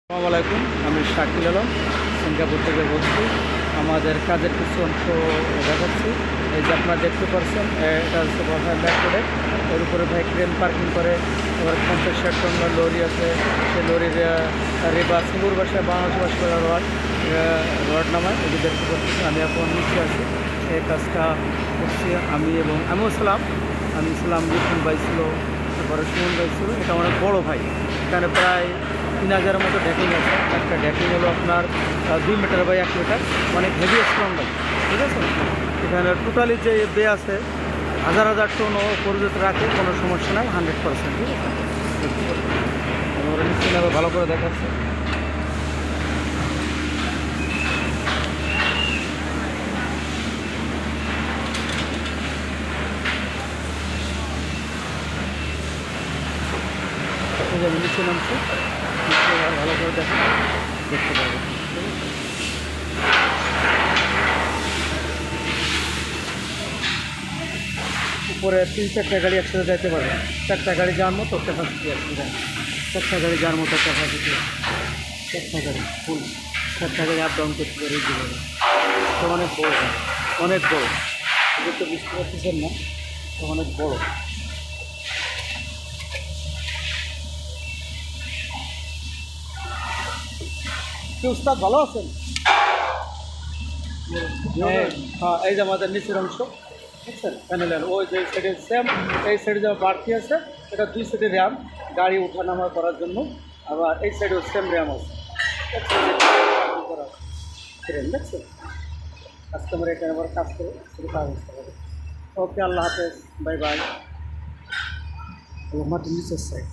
আসসালামু আলাইকুম, আমি শাকিল আলম সিঙ্গাপুর থেকে বলছি। আমাদের কাজের কিছু অংশ দেখাচ্ছি। এই যে আপনারা দেখতে পাচ্ছেন, এটা হচ্ছে বসার ব্যাক করে এর উপরে ভাই ক্রেন পার্কিং করে। এবার 50-60 টন লরি আছে, সেই লরির রেবা সিঙ্গুর বাসায় বাংলাদেশ বাসা রড নামায়। এই যে দেখতে পাচ্ছি, আমি এখন নিচে আছি। এই কাজটা করছি আমিও ছিলাম রিফুন ভাই ছিল, তারপরে সুমন ভাই ছিল। এটা অনেক বড় ভাই, এখানে প্রায় 3000-এর মতো ড্যাকিং আছে। একটা ড্যাকিং হলো আপনার 2 মিটার বাই 1 মিটার, অনেক হেভি স্ট্রং ভাই, ঠিক আছে। এখানে টোটালি যে বে আছে 1000 টনও পরিচিত রাখে, কোনো সমস্যা নাই, 100%, ঠিক আছে। আমরা নিশ্চয়ই ভালো করে দেখাচ্ছে। নিচে নামছে, ভালো করে দেখতে পারবেন। উপরে 3-4টা গাড়ি একসাথে যাইতে পারবে। 4টা গাড়ি যাওয়ার মতো ক্যাপাসিটি আছে, 4টা গাড়ি যাওয়ার মতো ক্যাপাসিটি, 4টা গাড়ি ফুল, 4টা গাড়ি আপ ডাউন করতে পারে। তো অনেক বড়, অনেক বড়, এটা তো বুঝতে পারতেছেন না, তো অনেক বড়। কি উস্তাদ, ভালো আছেন? হ্যাঁ, এই যে আমাদের নিচের অংশ, বুঝছেন, প্যানেলের ওই যে সাইডে সেম, এই সাইডে যে বাড়তি আছে, এটা 2 সাইডে র্যাম, গাড়ি ওঠানামা করার জন্য। আবার এই সাইডেও সেম র্যাম আছে, দেখছেন। কাস্টমার এখানে আবার কাজ করে, শুধু কাজ আসতে পারে। ওকে, আল্লাহ হাফেজ, বাই বাই। মাটির নিচের সাইড।